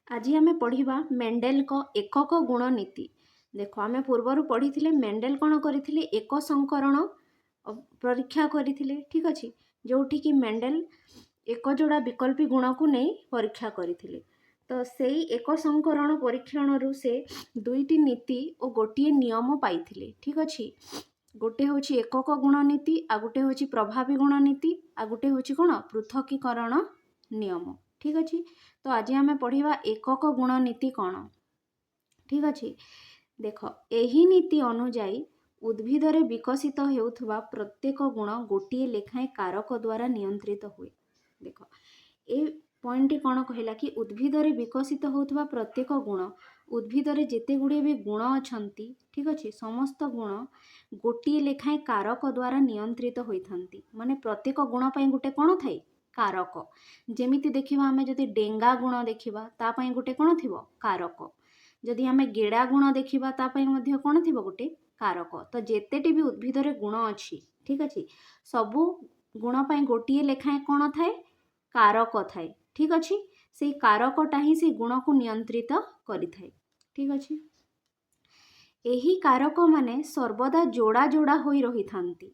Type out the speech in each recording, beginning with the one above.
आज आमे पढ़िबा मेंडेल को एकक गुण नीति। देख आमे पूर्वर पढ़ी मेंडेल कौन करथिले एक संकरण परीक्षा करथिले। ठीक अछि, जोठी कि मेंडेल एक जोड़ा विकल्पी गुण को नहीं परीक्षा करथिले। तो सेई एक संकरण परीक्षण रु से दुईटी नीति और गोटे नियम पाइथिले। ठीक अछि, गोटे होची एकक गुण नीति आ गोटे होची प्रभावी गुण नीति आ गोटे होची कोन पृथकीकरण नियम। ठीक अछि, तो आज आमे पढ़िबा एकक गुण नीति कौन। ठीक अछि, देख एही नीति अनुजाई उद्भिद रे विकसित हेउथबा प्रत्येक गुण गोटे लेखाएं कारक द्वारा नियंत्रित हुए। देख ए पॉइंट कौन कहला कि उद्भिद रे विकसित होउथबा प्रत्येक गुण उद्भिद रे जेते गुड़े भी गुण अछंती। ठीक अछि, समस्त गुण गोटे लेखाएं कारक द्वारा नियंत्रित होइथंती। माने प्रत्येक गुण पई गोटे कौन थाई कारक। जेमिति देखिबा आमे जदि डेंगा गुण देखिबा ता पई गोटे कौन थिबो कारक। जदि आमे गेड़ा गुण देखिबा ता पई मध्ये कौन थिबो गोटे कारक। तो जेतेटी भी उद्भिद रे गुण अछि, ठीक अछि, सबु गुण पई गोटे लेखाएं कौन थाए कारक थाए। ठीक अछि, सेई कारकटा ही से गुण को नियंत्रित करिथाए। ठीक अछि, एही कारक माने सर्वदा जोड़ा जोड़ा होई रही थांती।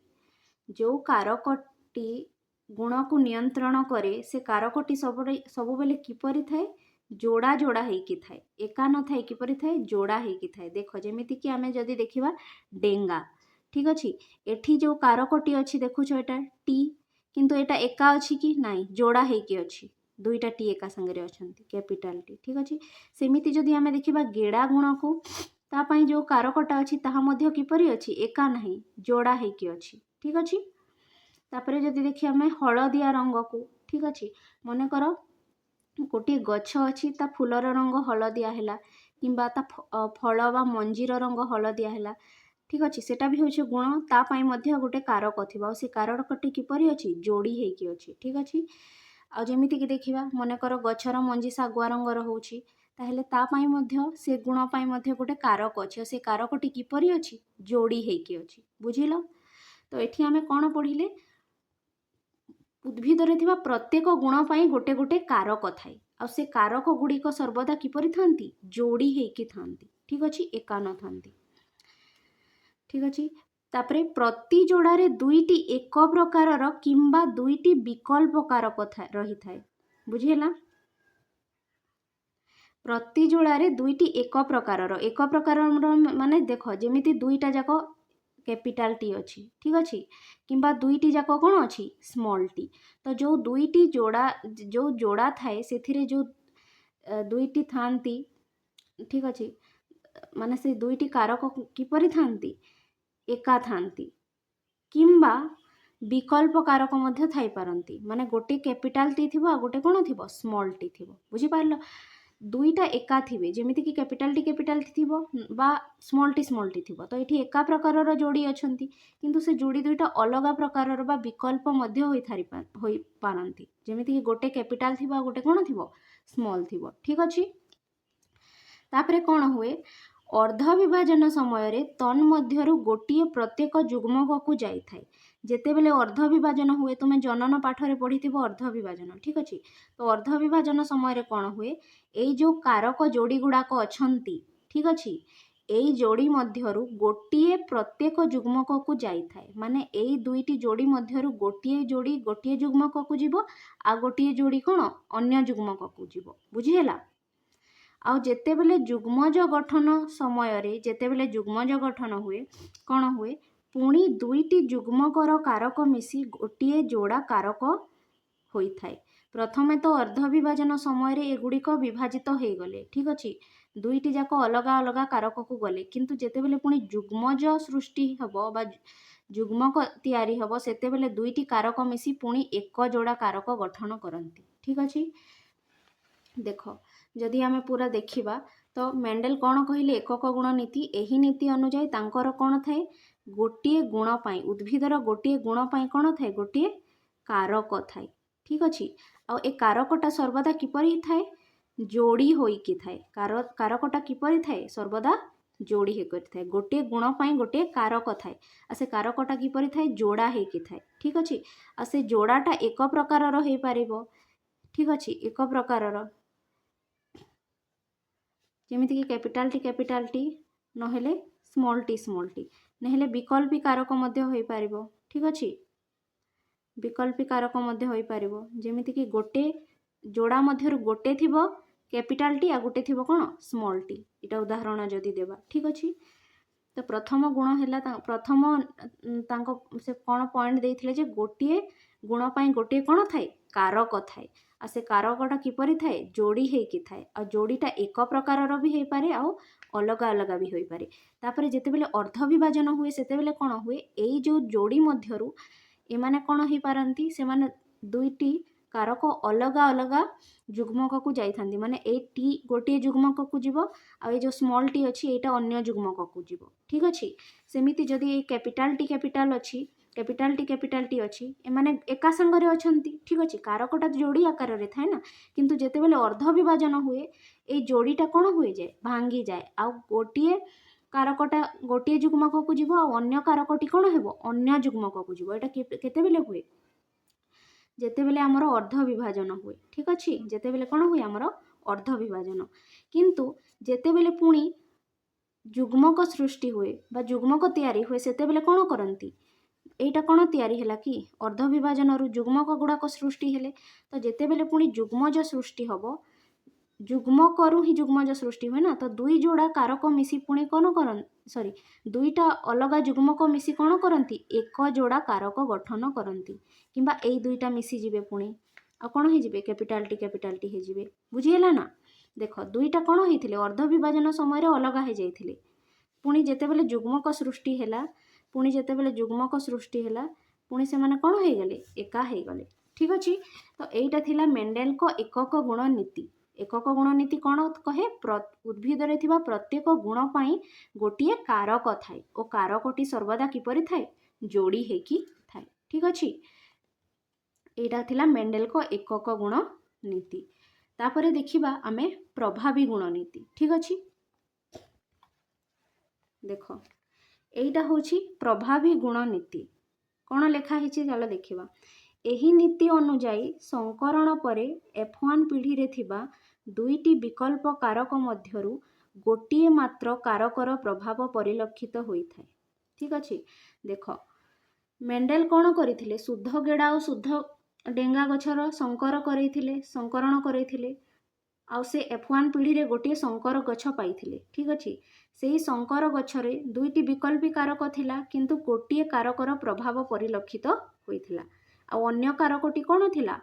जो कारकटी गुण को नियंत्रण करे से कारकटी सबु बेले किपरि थाए जोड़ा जोड़ा हेकी थाए, एका न थाए किपरि थाए जोड़ा हेकी थाए। देखो जेमिति कि आमे जदि देखिबा डेंगा। ठीक अछि, एठी जो कारकटी अछि देखुछ एटा टी, किंतु एटा एका अछि कि नाही जोड़ा हेकी अछि, दुईटा टी एका संगे अछंती कैपिटल टी। ठीक अछि, सेमिति जदि आमे देखिबा गेड़ा गुण को ता पई जो कारकटा अछि ताहा मध्ये किपरि अछि एका नाही जोड़ा हेकी अछि। ठीक अछि, तापरे जदि देखिए आमे हलदिया रंग को, ठीक अछि, मने कर गोटे गछ अछि ता फूलर रंग हलदिया हैला किंबा ता फल बा मंजीर रंग हलदिया हैला। ठीक अछि, सेटा भी होछि गुण ता पई मध्ये गोटे कारक थिबा, से कारकटी किपरि अछि जोड़ी हेकी अछि। ठीक अछि, आ जेमिति कि देखिबा मने कर गछर मंजी सागुआ रंग रहउछि ताहेले ता पई मध्ये से गुण पई मध्ये गोटे कारक अछि, से कारकटी किपरि अछि जोड़ी हेकी अछि। बुझिलो, तो एठी आमे कोन पढिले उद्भिद रे थिबा प्रत्येक गुण पई गोटे गोटे कारक थाए आ से कारक गुड़िक सर्वदा किपरि थांती जोड़ी हेकी थांती। ठीक अछि, एका न थांती। ठीक अछि, तापरे प्रति जोड़ा रे दुईटी एक प्रकारर किंबा दुईटी विकल्प कारक रही थाए। बुझिहेला, प्रति जोड़ा रे दुईटी एक प्रकारर माने देख जेमिति दुईटा जाको कैपिटल टी अछि। ठीक अछि, किंबा दुईटी जाको कौन अछि स्मॉल टी। तो जो दुईटी जोड़ा थाए सेथिरे जो दुईटी थांती। ठीक अछि, माने से दुईटी कारक किपरि थांती एका थांती किंबा विकल्प कारक मध्ये थाई पारंती। माने गोटे कैपिटल टी थिबो आ गोटे कोन थिबो स्मॉल टी थिबो। बुझि पारलो, दुईटा एका थिबे जेमिति कि कैपिटल टी थिबो बा स्मॉल टी थिबो। तो एठी एका प्रकारर जोड़ी अछंती, किंतु से जोड़ी दुईटा अलगा प्रकारर बा विकल्प मध्ये होई पारंती। जेमिति कि गोटे कैपिटल थिबो आ गोटे कोन थिबो स्मॉल थिबो। ठीक अछि, तापरे कोन हुए अर्ध विभाजन समय रे तन मध्यरु गोटिए प्रत्येक जुग्मक को जाई थाए। जेते बेले अर्ध विभाजन हुए तुमे जनन पाठ रे पढ़िथिबो अर्ध विभाजन। ठीक अछि, तो अर्ध विभाजन समय रे कोन हुए एई जो कारक जोड़ी गुड़ाक अछंती। ठीक अछि, एई जोड़ी मध्यरु गोटिए प्रत्येक जुग्मक को जाई थाए। माने एई दुईटी जोड़ी मध्यरु गोटिए जोड़ी गोटिए जुग्मक को जीवो आ गोटिए जोड़ी कोन अन्य जुग्मक को जीवो। बुझिहेला, आउ जेतेबेले जुग्मज गठन समय रे जेतेबेले जुग्मज गठन हुए कौन हुए पुणी दुईटी जुग्मकर कारक मिसी गोटिए जोड़ा कारक होई थाए। प्रथमे तो अर्ध विभाजन समय रे एगुड़िक विभाजित हो गले। ठीक अछि, दुईटी जाको अलगा अलगा कारक को गले, किंतु जेतेबेले पुणी जुग्मज सृष्टि हबो बा जुग्मक तैयारी हबो सेतेबेले दुईटी कारक मिसी पुणी एक जोड़ा कारक गठन करंती। ठीक अछि, देखो जदि आमे पूरा देखिबा तो मेंडेल कौन कहले एकक गुण नीति। एही नीति अनुजाई तांकर कौन थाए गोटिए गुण पाई उद्भिदर गोटिए गुण पाई कौन थाए गोटिए कारक थाए। ठीक अछि, आ ए कारकटा सर्वदा किपरि थाए जोड़ी होइकी थाए। कारकटा किपरि थाए सर्वदा जोड़ी हेकर थाए। गोटे गुण पाई गोटे कारक थाए आ से कारकटा किपरि थाए जोड़ा हेकी थाए। ठीक अछि, आ से जोड़ाटा एक प्रकारर हेई पारिबो। ठीक अछि, एक प्रकारर ଯେମିତିକି କ୍ୟାପିଟାଲ ଟି ନହେଲେ ସ୍ମଲ୍ ଟି ନହେଲେ ବିକଳ୍ପୀ କାରକ ମଧ୍ୟ ହୋଇପାରିବ। ଠିକ୍ ଅଛି, ବିକଳ୍ପୀ କାରକ ମଧ୍ୟ ହୋଇପାରିବ। ଯେମିତିକି ଗୋଟେ ଯୋଡ଼ା ମଧ୍ୟରୁ ଗୋଟେ ଥିବ କ୍ୟାପିଟାଲ ଟି ଆଉ ଗୋଟେ ଥିବ କ'ଣ ସ୍ମଲ୍ ଟି। ଏଇଟା ଉଦାହରଣ ଯଦି ଦେବା, ଠିକ୍ ଅଛି। ତ ପ୍ରଥମ ଗୁଣ ହେଲା ପ୍ରଥମ ତାଙ୍କ ସେ କ'ଣ ପଏଣ୍ଟ ଦେଇଥିଲେ ଯେ ଗୋଟିଏ ଗୁଣ ପାଇଁ ଗୋଟିଏ କ'ଣ ଥାଏ କାରକ ଥାଏ। ଆଉ ସେ କାରକଟା କିପରି ଥାଏ ଯୋଡ଼ି ହେଇକି ଥାଏ। ଆଉ ଯୋଡ଼ିଟା ଏକ ପ୍ରକାରର ବି ହେଇପାରେ ଆଉ ଅଲଗା ଅଲଗା ବି ହୋଇପାରେ। ତାପରେ ଯେତେବେଳେ ଅର୍ଦ୍ଧ ବିଭାଜନ ହୁଏ ସେତେବେଳେ କ'ଣ ହୁଏ ଏଇ ଯେଉଁ ଯୋଡ଼ି ମଧ୍ୟରୁ ଏମାନେ କ'ଣ ହେଇପାରନ୍ତି ସେମାନେ ଦୁଇଟି କାରକ ଅଲଗା ଅଲଗା ଯୁଗ୍ମକକୁ ଯାଇଥାନ୍ତି। ମାନେ ଏଇ ଟି ଗୋଟିଏ ଯୁଗ୍ମକକୁ ଯିବ ଆଉ ଏଇ ଯେଉଁ ସ୍ମଲ୍ ଟି ଅଛି ଏଇଟା ଅନ୍ୟ ଯୁଗ୍ମକକୁ ଯିବ। ଠିକ୍ ଅଛି, ସେମିତି ଯଦି ଏଇ କ୍ୟାପିଟାଲ ଟି ଅଛି ଏମାନେ ଏକା ସାଙ୍ଗରେ ଅଛନ୍ତି। ଠିକ୍ ଅଛି, କାରକଟା ଯୋଡ଼ି ଆକାରରେ ଥାଏ ନା, କିନ୍ତୁ ଯେତେବେଳେ ଅର୍ଦ୍ଧ ବିଭାଜନ ହୁଏ ଏଇ ଯୋଡ଼ିଟା କ'ଣ ହୋଇଯାଏ ଭାଙ୍ଗିଯାଏ। ଆଉ ଗୋଟିଏ କାରକଟା ଗୋଟିଏ ଯୁଗ୍ମକକୁ ଯିବ ଆଉ ଅନ୍ୟ କାରକଟି କ'ଣ ହେବ ଅନ୍ୟ ଯୁଗ୍ମକକୁ ଯିବ। ଏଇଟା କେତେବେଳେ ହୁଏ ଯେତେବେଳେ ଆମର ଅର୍ଦ୍ଧ ବିଭାଜନ ହୁଏ। ଠିକ୍ ଅଛି, ଯେତେବେଳେ କ'ଣ ହୁଏ ଆମର ଅର୍ଦ୍ଧ ବିଭାଜନ। କିନ୍ତୁ ଯେତେବେଳେ ପୁଣି ଯୁଗ୍ମକ ସୃଷ୍ଟି ହୁଏ ବା ଯୁଗ୍ମକ ତିଆରି ହୁଏ ସେତେବେଳେ କ'ଣ କରନ୍ତି ଏଇଟା କ'ଣ ତିଆରି ହେଲା କି ଅର୍ଦ୍ଧ ବିଭାଜନରୁ ଯୁଗ୍ମକ ଗୁଡ଼ାକ ସୃଷ୍ଟି ହେଲେ। ତ ଯେତେବେଳେ ପୁଣି ଯୁଗ୍ମଜ ସୃଷ୍ଟି ହେବ ଯୁଗ୍ମକରୁ ହିଁ ଯୁଗ୍ମଜ ସୃଷ୍ଟି ହୁଏ ନା, ତ ଦୁଇ ଯୋଡ଼ା କାରକ ମିଶି ପୁଣି କ'ଣ କରନ୍ତି ଦୁଇଟା ଅଲଗା ଯୁଗ୍ମକ ମିଶି କ'ଣ କରନ୍ତି ଏକ ଯୋଡ଼ା କାରକ ଗଠନ କରନ୍ତି। କିମ୍ବା ଏଇ ଦୁଇଟା ମିଶିଯିବେ ପୁଣି ଆଉ କ'ଣ ହେଇଯିବେ କ୍ୟାପିଟାଲ ଟି ହେଇଯିବେ। ବୁଝିହେଲା ନା। ଦେଖ ଦୁଇଟା କ'ଣ ହେଇଥିଲେ ଅର୍ଦ୍ଧ ବିଭାଜନ ସମୟରେ ଅଲଗା ହେଇଯାଇଥିଲେ। ପୁଣି ଯେତେବେଳେ ଯୁଗ୍ମକ ସୃଷ୍ଟି ହେଲା ପୁଣି ସେମାନେ କ'ଣ ହେଇଗଲେ ଏକା ହେଇଗଲେ। ଠିକ୍ ଅଛି, ତ ଏଇଟା ଥିଲା ମେଣ୍ଡେଲଙ୍କ ଏକକ ଗୁଣ ନୀତି। ଏକକ ଗୁଣ ନୀତି କ'ଣ କହେ ଉଦ୍ଭିଦରେ ଥିବା ପ୍ରତ୍ୟେକ ଗୁଣ ପାଇଁ ଗୋଟିଏ କାରକ ଥାଏ ଓ କାରକଟି ସର୍ବଦା କିପରି ଥାଏ ଯୋଡ଼ି ହେଇକି ଥାଏ। ଠିକ୍ ଅଛି, ଏଇଟା ଥିଲା ମେଣ୍ଡେଲଙ୍କ ଏକକ ଗୁଣ ନୀତି। ତାପରେ ଦେଖିବା ଆମେ ପ୍ରଭାବୀ ଗୁଣ ନୀତି। ଠିକ୍ ଅଛି, ଦେଖ ଏଇଟା ହେଉଛି ପ୍ରଭାବୀ ଗୁଣ ନୀତି। କ'ଣ ଲେଖା ହେଇଛି ଚାଲ ଦେଖିବା। ଏହି ନୀତି ଅନୁଯାୟୀ ସଂକରଣ ପରେ F1 ପିଢ଼ିରେ ଥିବା ଦୁଇଟି ବିକଳ୍ପ କାରକ ମଧ୍ୟରୁ ଗୋଟିଏ ମାତ୍ର କାରକର ପ୍ରଭାବ ପରିଲକ୍ଷିତ ହୋଇଥାଏ। ଠିକ୍ ଅଛି, ଦେଖ ମେଣ୍ଡେଲ କ'ଣ କରିଥିଲେ ଶୁଦ୍ଧ ଗେଡ଼ା ଆଉ ଶୁଦ୍ଧ ଡେଙ୍ଗା ଗଛର ସଂକରଣ କରେଇଥିଲେ ଆଉ ସେ F1 ପିଢ଼ିରେ ଗୋଟିଏ ସଂକର ଗଛ ପାଇଥିଲେ। ଠିକ୍ ଅଛି, ସେହି ସଂକର ଗଛରେ ଦୁଇଟି ବିକଳ୍ପୀ କାରକ ଥିଲା କିନ୍ତୁ ଗୋଟିଏ କାରକର ପ୍ରଭାବ ପରିଲକ୍ଷିତ ହୋଇଥିଲା ଆଉ ଅନ୍ୟ କାରକଟି କ'ଣ ଥିଲା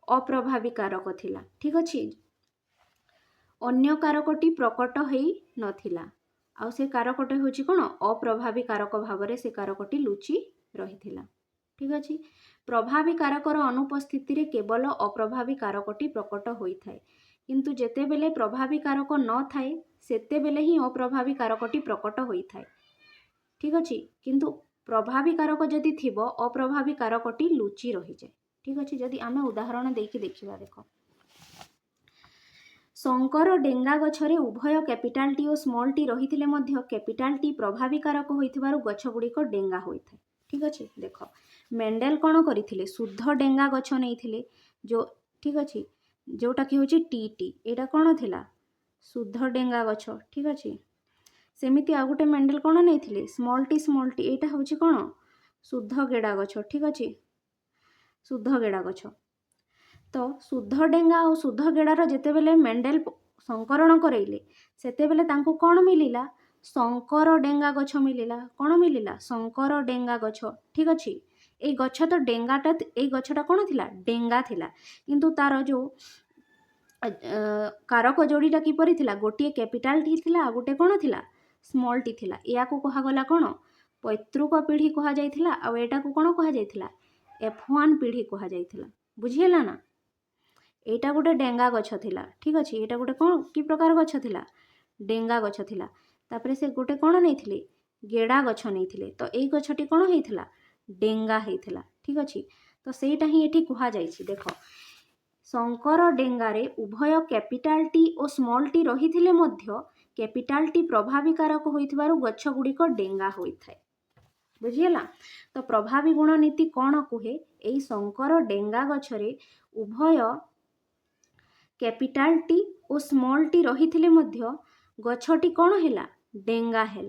ଅପ୍ରଭାବୀ କାରକ ଥିଲା। ଠିକ୍ ଅଛି, ଅନ୍ୟ କାରକଟି ପ୍ରକଟ ହେଇ ନଥିଲା ଆଉ ସେ କାରକଟି ହେଉଛି କ'ଣ ଅପ୍ରଭାବୀ କାରକ ଭାବରେ ସେ କାରକଟି ଲୁଚି ରହିଥିଲା। ଠିକ୍ ଅଛି, ପ୍ରଭାବୀ କାରକର ଅନୁପସ୍ଥିତିରେ କେବଳ ଅପ୍ରଭାବୀ କାରକଟି ପ୍ରକଟ ହୋଇଥାଏ। କିନ୍ତୁ ଯେତେବେଳେ ପ୍ରଭାବୀ କାରକ ନଥାଏ ସେତେବେଳେ ହିଁ ଅପ୍ରଭାବୀ କାରକଟି ପ୍ରକଟ ହୋଇଥାଏ। ଠିକ୍ ଅଛି, କିନ୍ତୁ ପ୍ରଭାବୀ କାରକ ଯଦି ଥିବ ଅପ୍ରଭାବୀ କାରକଟି ଲୁଚି ରହିଯାଏ। ଠିକ୍ ଅଛି, ଯଦି ଆମେ ଉଦାହରଣ ଦେଇକି ଦେଖିବା ଦେଖ ସଂକର ଡେଙ୍ଗା ଗଛରେ ଉଭୟ କ୍ୟାପିଟାଲ ଟି ଓ ସ୍ମଲ୍ ଟି ରହିଥିଲେ ମଧ୍ୟ କ୍ୟାପିଟାଲ ଟି ପ୍ରଭାବୀ କାରକ ହୋଇଥିବାରୁ ଗଛ ଗୁଡ଼ିକ ଡେଙ୍ଗା ହୋଇଥାଏ। ଠିକ୍ ଅଛି, ଦେଖ ମେଣ୍ଡେଲ କ'ଣ କରିଥିଲେ ଶୁଦ୍ଧ ଡେଙ୍ଗା ଗଛ ନେଇଥିଲେ ଠିକ୍ ଅଛି ଯେଉଁଟାକି ହେଉଛି ଟି ଏଇଟା କ'ଣ ଥିଲା ଶୁଦ୍ଧ ଡେଙ୍ଗା ଗଛ। ଠିକ୍ ଅଛି, ସେମିତି ଆଉ ଗୋଟେ ମେଣ୍ଡେଲ କ'ଣ ନେଇଥିଲେ ସ୍ମଲ୍ ଟି ଏଇଟା ହେଉଛି କ'ଣ ଶୁଦ୍ଧ ଗେଡ଼ା ଗଛ। ଠିକ୍ ଅଛି, ଶୁଦ୍ଧ ଗେଡ଼ା ଗଛ। ତ ଶୁଦ୍ଧ ଡେଙ୍ଗା ଆଉ ଶୁଦ୍ଧ ଗେଡ଼ାର ଯେତେବେଳେ ମେଣ୍ଡେଲ ସଂକରଣ କରେଇଲେ ସେତେବେଳେ ତାଙ୍କୁ କ'ଣ ମିଳିଲା ସଂକର ଡେଙ୍ଗା ଗଛ ମିଳିଲା। କ'ଣ ମିଳିଲା ସଂକର ଡେଙ୍ଗା ଗଛ। ଠିକ୍ ଅଛି, ଏଇ ଗଛ ତ ଏଇ ଗଛଟା କ'ଣ ଥିଲା ଡେଙ୍ଗା ଥିଲା କିନ୍ତୁ ତାର ଯେଉଁ କାରକ ଯୋଡ଼ିଟା କିପରି ଥିଲା ଗୋଟିଏ କ୍ୟାପିଟାଲ ଟି ଥିଲା ଆଉ ଗୋଟେ କ'ଣ ଥିଲା ସ୍ମଲ୍ ଟି ଥିଲା। ଏହାକୁ କୁହାଗଲା କ'ଣ ପୈତୃକ ପିଢ଼ି କୁହାଯାଇଥିଲା ଆଉ ଏଇଟାକୁ କ'ଣ କୁହାଯାଇଥିଲା F1 ପିଢ଼ି କୁହାଯାଇଥିଲା। ବୁଝିହେଲା ନା। ଏଇଟା ଗୋଟେ ଡେଙ୍ଗା ଗଛ ଥିଲା। ଠିକ୍ ଅଛି, ଏଇଟା ଗୋଟେ କ'ଣ କି ପ୍ରକାର ଗଛ ଥିଲା ଡେଙ୍ଗା ଗଛ ଥିଲା। ତାପରେ ସେ ଗୋଟେ କ'ଣ ନେଇଥିଲେ ଗେଡ଼ା ଗଛ ନେଇଥିଲେ ତ ଏଇ ଗଛଟି କ'ଣ ହେଇଥିଲା ଡେଙ୍ଗା ହେଇଥିଲା। ଠିକ୍ ଅଛି, ତ ସେଇଟା ହିଁ ଏଠି କୁହାଯାଇଛି। ଦେଖ ସଂକର ଡେଙ୍ଗାରେ ଉଭୟ କ୍ୟାପିଟାଲ ଟି ଓ ସ୍ମଲ୍ ଟି ରହିଥିଲେ ମଧ୍ୟ କ୍ୟାପିଟାଲ ଟି ପ୍ରଭାବୀ କାରକ ହୋଇଥିବାରୁ ଗଛ ଗୁଡ଼ିକ ଡେଙ୍ଗା ହୋଇଥାଏ। ବୁଝିହେଲା, ତ ପ୍ରଭାବୀ ଗୁଣ ନୀତି କ'ଣ କୁହେ ଏଇ ସଂକର ଡେଙ୍ଗା ଗଛରେ ଉଭୟ कैपिटाल टी और स्मॉल टी रही गछटी कौन है डेंगा है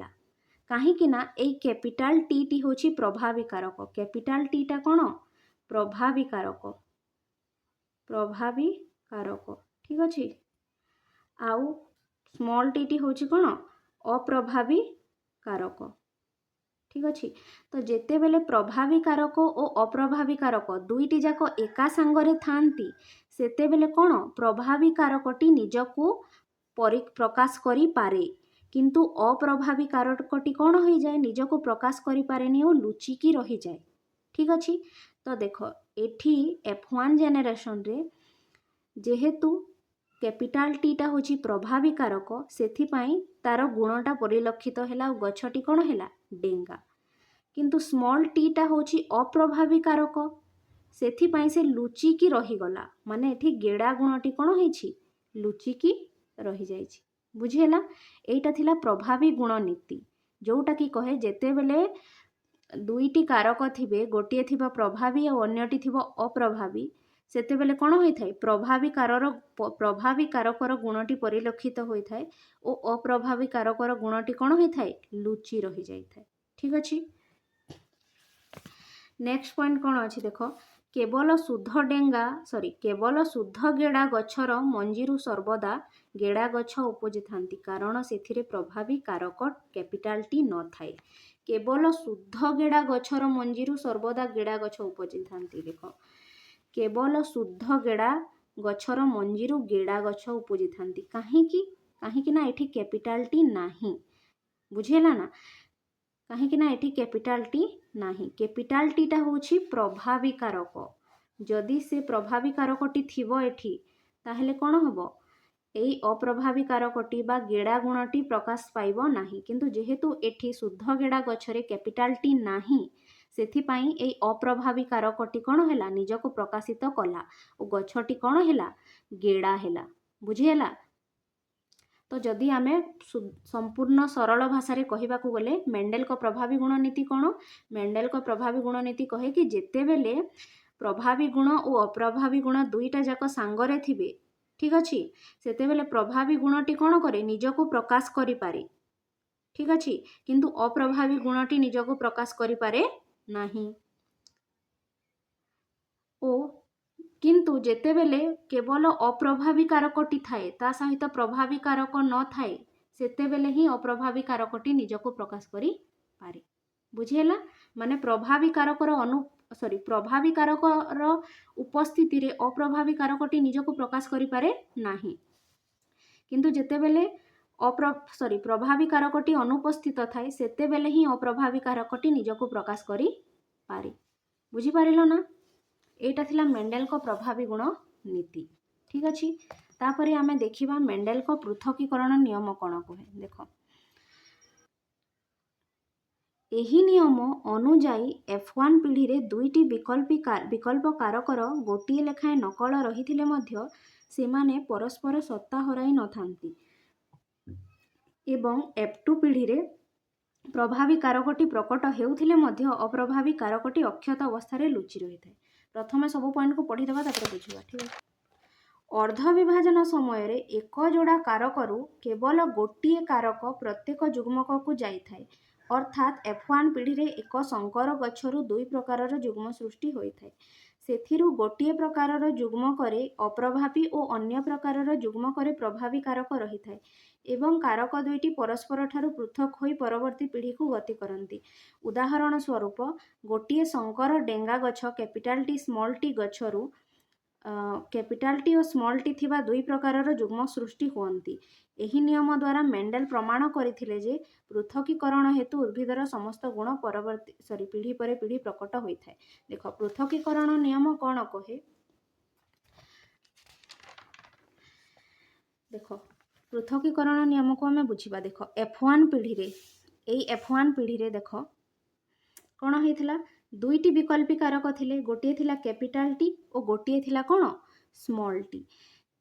कहीं ए कैपिटाल टी टी हूँ प्रभावी कारक कैपिटाल टी टा कौन प्रभावी कारक ठीक अच्छे आउ स्मॉल टी टी हूँ कौन अप्रभावी कारक ठीक अच्छे तो जेते बेले प्रभावी कारक और अप्रभावी कारक दुईटी जाक एका सांगरे थांती सेते बेले कौन प्रभावी कारकटी निजको प्रकाश करि पारे किंतु अप्रभावी कारकटी कौन हो जाए निजको प्रकाश करि पारेनी और लुचिकी रही जाए ठीक अच्छे तो देख एठी F1 जेनेरेशन रे जेहेतु कैपिटाल टी टा होची प्रभावी कारक सेथिपाई तार गुणटा परिलक्षित हैला और गछटी कौन हैला डेंगा किंतु स्मॉल टी टा होची अप्रभावी कारक सेथिपाई से लुचिकी रहीगला माने एठी गेड़ा गुणटी कौन होईछि लुचिकी रही जाइछि बुझिहेला एटा थिला प्रभावी गुण नीति जोटा कि कहे जेते बेले दुईटी कारक थिबे गोटिए थिबा प्रभावी और अन्यटी थिबा अप्रभावी सेते बेले कौन होइथाय प्रभावी कारकर गुणटी परिलक्षित होइथाय और अप्रभावी कारकर गुणटी कौन होइथाय लुचि रही जाइथाय ठीक अछि नेक्स्ट पॉइंट कौन अच्छी देख केवल शुद्ध गेड़ा गछर मंजीरु सर्वदा गेड़ा गछ उपजी थांती कारण से प्रभावी कारक कैपिटाल टी न थाए केवल शुद्ध गेड़ा गछर मंजीरु सर्वदा गेड़ा गछ उपजी थांती देख केवल शुद्ध गेड़ा गछर मंजीरु गेड़ा गछ उपजी थांती कहीं ना एठी कैपिटाल टी नाही बुझेला ना कहीं ना एठी कैपिटाल टी नाही कैपिटाल टी टा होची प्रभावी कारक जदि से प्रभावी कारकटी थिबो एठी ताहेले कौन हबो एई अप्रभावी कारकटी बा गेड़ा गुणटी प्रकाश पाइबो नाही किंतु जेहेतु एठी शुद्ध गेड़ा गछरे कैपिटाल टी नाही सेथिपाई एई अप्रभावी कारकटी कौन हैला निजको प्रकाशित कला और गछटी कौन हैला गेड़ा हैला बुझिहेला तो जदि आमे संपूर्ण सरल भाषा रे कहिबा को गले मेंडेल को प्रभावी गुण नीति कौन मेंडेल को प्रभावी गुण नीति कहे कि जेते बेले प्रभावी गुण और अप्रभावी गुण दुईटा जाक सांगरे थिबे ठीक अच्छे सेते बेले प्रभावी गुणटी कौन करे निजको प्रकाश करि पारे ठीक अच्छे किंतु अप्रभावी गुणटी निजको प्रकाश करि पारे नाही ओ किंतु जेते बेले केवल अप्रभावी कारकटी थाए ता सहित प्रभावी कारक न थाए सेते बेले ही अप्रभावी कारकटी निजको प्रकाश करि पारे बुझिहेला माने प्रभावी कारकर उपस्थिति रे अप्रभावी कारकटी निजको प्रकाश करि पारे नाही किंतु जेते बेले प्रभावी कारकटी अनुपस्थित थाए सेते बेले ही अप्रभावी कारकटी निजको प्रकाश करि पारे बुझी पारिलो ना एटा थिला मेंडेल को प्रभावी गुण नीति ठीक अच्छे तापरे आमे देखिबा मेंडेल को पृथकीकरण नियम कौन कहे देख एही नियम अनुजाई F1 पीढ़ी रे दुईटी विकल्प कारकर गोटिए लेखाएं नकल रही मध्य सेमाने परस्पर सत्ता हराई न थांती एवं F2 पीढ़ी रे प्रभावी कारकटी प्रकट हेउथिले मध्य अप्रभावी कारकटी अक्षत अवस्था रे लुचि रही थाए प्रथमे सब पॉइंट को पढ़ी देबा तापर बुझिबा ठीक है अर्ध विभाजन समय रे एक जोड़ा कारकरू केवल गोटिए कारक प्रत्येक युग्मक को जाई थाए अर्थात F1 पीढ़ी रे एक संकर गछरू दुई प्रकारर युग्म सृष्टि होई थाए सेथिरु गोटिए प्रकारर युग्मकरे अप्रभावी और अन्य प्रकारर युग्मकरे प्रभावी कारक रही थाए एवं कारक दुईटी परस्पर ठारू पृथक होई परवर्ती पीढ़ी को गति करती उदाहरण स्वरूप गोटिए संकर डेंगा गछ कैपिटाल टी स्मॉल टी गछरू कैपिटाल टी और स्मॉल टी थिबा दुई प्रकारर युग्म सृष्टि होती एही नियम द्वारा मेंडेल प्रमाण करथिले जे पृथकीकरण हेतु उद्भिदर समस्त गुण परवर्ती पीढ़ी पर पीढ़ी प्रकट होता है देख पृथकीकरण नियम कौन कहे देख पृथकीकरण नियम को आम बुझा देख F1 पीढ़ी रे F1 पीढ़ी रे देख कौन होता दुईटी विकल्पी कारक थिले गोटे थिला कैपिटाल टी और गोटे थिला कौन स्मॉल टी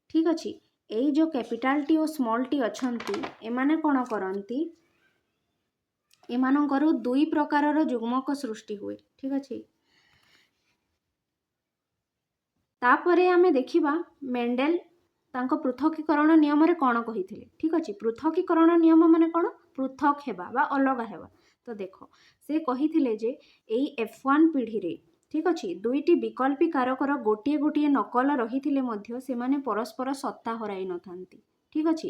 ठीक अच्छे यही जो कैपिटाल टी और स्मॉल टी अछंती एमाने कौन करती एमानकर दुई प्रकारर युग्मक सृष्टि हुए ठीक अच्छे तापरे आमे देखिबा मेंडेल ତାଙ୍କ ପୃଥକୀକରଣ ନିୟମରେ କ'ଣ କହିଥିଲେ? ଠିକ୍ ଅଛି, ପୃଥକୀକରଣ ନିୟମ ମାନେ କ'ଣ? ପୃଥକ ହେବା ବା ଅଲଗା ହେବା। ତ ଦେଖ, ସେ କହିଥିଲେ ଯେ ଏଇ F1 ପିଢ଼ିରେ ଠିକ୍ ଅଛି, ଦୁଇଟି ବିକଳ୍ପୀ କାରକର ଗୋଟିଏ ଗୋଟିଏ ନକଲ ରହିଥିଲେ ମଧ୍ୟ ସେମାନେ ପରସ୍ପର ସତ୍ତା ହରାଇ ନଥାନ୍ତି। ଠିକ୍ ଅଛି,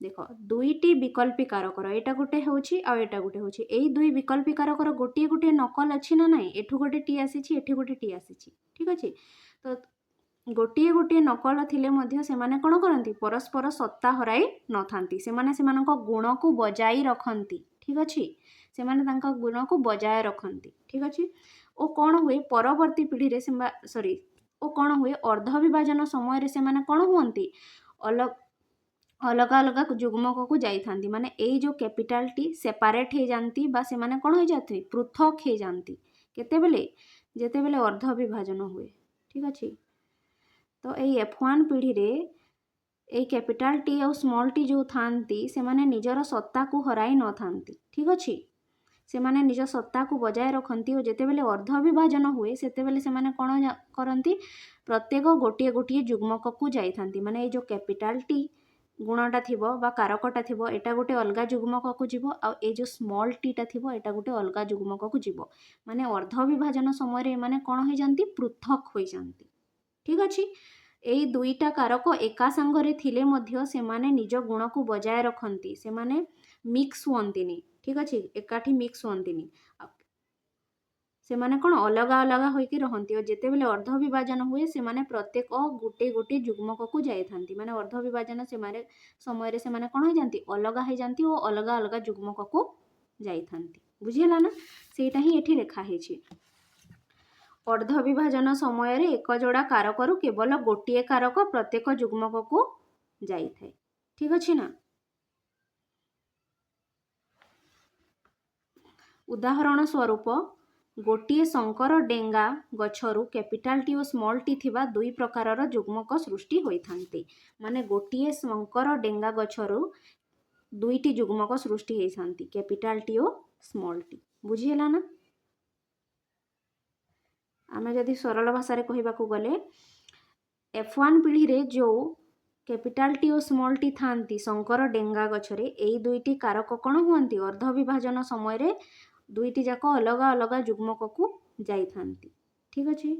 ଦେଖ ଦୁଇଟି ବିକଳ୍ପୀ କାରକର, ଏଇଟା ଗୋଟେ ହେଉଛି ଆଉ ଏଇଟା ଗୋଟେ ହେଉଛି, ଏଇ ଦୁଇ ବିକଳ୍ପୀ କାରକର ଗୋଟିଏ ଗୋଟିଏ ନକଲ ଅଛି ନା ନାହିଁ? ଏଠୁ ଗୋଟେ ଟି ଆସିଛି, ଏଠି ଗୋଟେ ଟି ଆସିଛି। ଠିକ୍ ଅଛି, ତ ଗୋଟିଏ ଗୋଟିଏ ନକଲ ଥିଲେ ମଧ୍ୟ ସେମାନେ କ'ଣ କରନ୍ତି? ପରସ୍ପର ସତ୍ତା ହରାଇ ନଥାନ୍ତି। ସେମାନେ ସେମାନଙ୍କ ଗୁଣକୁ ବଜାଇ ରଖନ୍ତି। ଠିକ୍ ଅଛି, ସେମାନେ ତାଙ୍କ ଗୁଣକୁ ବଜାୟ ରଖନ୍ତି। ଠିକ୍ ଅଛି, ଓ କ'ଣ ହୁଏ ପରବର୍ତ୍ତୀ ପିଢ଼ିରେ କ'ଣ ହୁଏ ଅର୍ଦ୍ଧ ବିଭାଜନ ସମୟରେ ସେମାନେ କ'ଣ ହୁଅନ୍ତି? ଅଲଗା ଅଲଗା ଯୁଗ୍ମକକୁ ଯାଇଥାନ୍ତି। ମାନେ ଏଇ ଯେଉଁ କ୍ୟାପିଟାଲଟି ସେପାରେଟ୍ ହେଇଯାନ୍ତି ବା ସେମାନେ କ'ଣ ହେଇଯାନ୍ତି? ପୃଥକ ହେଇଯାନ୍ତି। କେତେବେଳେ? ଯେତେବେଳେ ଅର୍ଦ୍ଧ ବିଭାଜନ ହୁଏ। ଠିକ୍ ଅଛି, ତ ଏଇ F1 ପିଢ଼ିରେ ଏଇ କ୍ୟାପିଟାଲ ଟି ଆଉ ସ୍ମଲ୍ ଟି ଯେଉଁ ଥାନ୍ତି ସେମାନେ ନିଜର ସତ୍ତାକୁ ହରାଇ ନଥାନ୍ତି। ଠିକ୍ ଅଛି, ସେମାନେ ନିଜ ସତ୍ତାକୁ ବଜାୟ ରଖନ୍ତି ଓ ଯେତେବେଳେ ଅର୍ଦ୍ଧ ବିଭାଜନ ହୁଏ ସେତେବେଳେ ସେମାନେ କ'ଣ କରନ୍ତି? ପ୍ରତ୍ୟେକ ଗୋଟିଏ ଗୋଟିଏ ଯୁଗ୍ମକକୁ ଯାଇଥାନ୍ତି। ମାନେ ଏଇ ଯେଉଁ କ୍ୟାପିଟାଲ ଟି ଗୁଣଟା ଥିବ ବା କାରକଟା ଥିବ ଏଇଟା ଗୋଟେ ଅଲଗା ଯୁଗ୍ମକକୁ ଯିବ, ଆଉ ଏଇ ଯେଉଁ ସ୍ମଲ୍ ଟିଟା ଥିବ ଏଇଟା ଗୋଟେ ଅଲଗା ଯୁଗ୍ମକକୁ ଯିବ। ମାନେ ଅର୍ଦ୍ଧ ବିଭାଜନ ସମୟରେ ଏମାନେ କ'ଣ ହୋଇଯାନ୍ତି? ପୃଥକ ହୋଇଯାନ୍ତି। ଠିକ୍ ଅଛି, ଏଇ ଦୁଇଟା କାରକ ଏକା ସାଙ୍ଗରେ ଥିଲେ ମଧ୍ୟ ସେମାନେ ନିଜ ଗୁଣକୁ ବଜାୟ ରଖନ୍ତି। ସେମାନେ ମିକ୍ସ ହୁଅନ୍ତିନି। ଠିକ୍ ଅଛି, ଏକାଠି ମିକ୍ସ ହୁଅନ୍ତିନି। ସେମାନେ କ'ଣ ଅଲଗା ଅଲଗା ହୋଇକି ରହନ୍ତି ଓ ଯେତେବେଳେ ଅର୍ଦ୍ଧ ବିଭାଜନ ହୁଏ ସେମାନେ ପ୍ରତ୍ୟେକ ଗୋଟିଏ ଗୋଟିଏ ଯୁଗ୍ମକକୁ ଯାଇଥାନ୍ତି। ମାନେ ଅର୍ଦ୍ଧ ବିଭାଜନ ସମୟରେ ସେମାନେ କ'ଣ ହେଇଯାନ୍ତି? ଅଲଗା ହେଇଯାନ୍ତି ଓ ଅଲଗା ଅଲଗା ଯୁଗ୍ମକକୁ ଯାଇଥାନ୍ତି। ବୁଝିହେଲା ନା? ସେଇଟା ହିଁ ଏଠି ଲେଖା ହେଇଛି। ଅର୍ଦ୍ଧ ବିଭାଜନ ସମୟରେ ଏକ ଯୋଡ଼ା କାରକରୁ କେବଳ ଗୋଟିଏ କାରକ ପ୍ରତ୍ୟେକ ଯୁଗ୍ମକକୁ ଯାଇଥାଏ। ଠିକ୍ ଅଛି ନା? ଉଦାହରଣ ସ୍ୱରୂପ ଗୋଟିଏ ଶଙ୍କର ଡେଙ୍ଗା ଗଛରୁ କ୍ୟାପିଟାଲ ଟି ଓ ସ୍ମଲ୍ ଟି ଥିବା ଦୁଇ ପ୍ରକାରର ଯୁଗ୍ମକ ସୃଷ୍ଟି ହୋଇଥାନ୍ତି। ମାନେ ଗୋଟିଏ ଶଙ୍କର ଡେଙ୍ଗା ଗଛରୁ ଦୁଇଟି ଯୁଗ୍ମକ ସୃଷ୍ଟି ହୋଇଥାନ୍ତି, କ୍ୟାପିଟାଲ ଟି ଓ ସ୍ମଲ୍ ଟି। ବୁଝିହେଲା ନା? ଆମେ ଯଦି ସରଳ ଭାଷାରେ କହିବାକୁ ଗଲେ F1 ପିଢ଼ିରେ ଯେଉଁ କ୍ୟାପିଟାଲ ଟି ଓ ସ୍ମଲ୍ ଟି ଥାନ୍ତି ଶଙ୍କର ଡେଙ୍ଗା ଗଛରେ, ଏଇ ଦୁଇଟି କାରକ କ'ଣ ହୁଅନ୍ତି? ଅର୍ଦ୍ଧ ବିଭାଜନ ସମୟରେ ଦୁଇଟି ଯାକ ଅଲଗା ଅଲଗା ଯୁଗ୍ମକକୁ ଯାଇଥାନ୍ତି। ଠିକ୍ ଅଛି।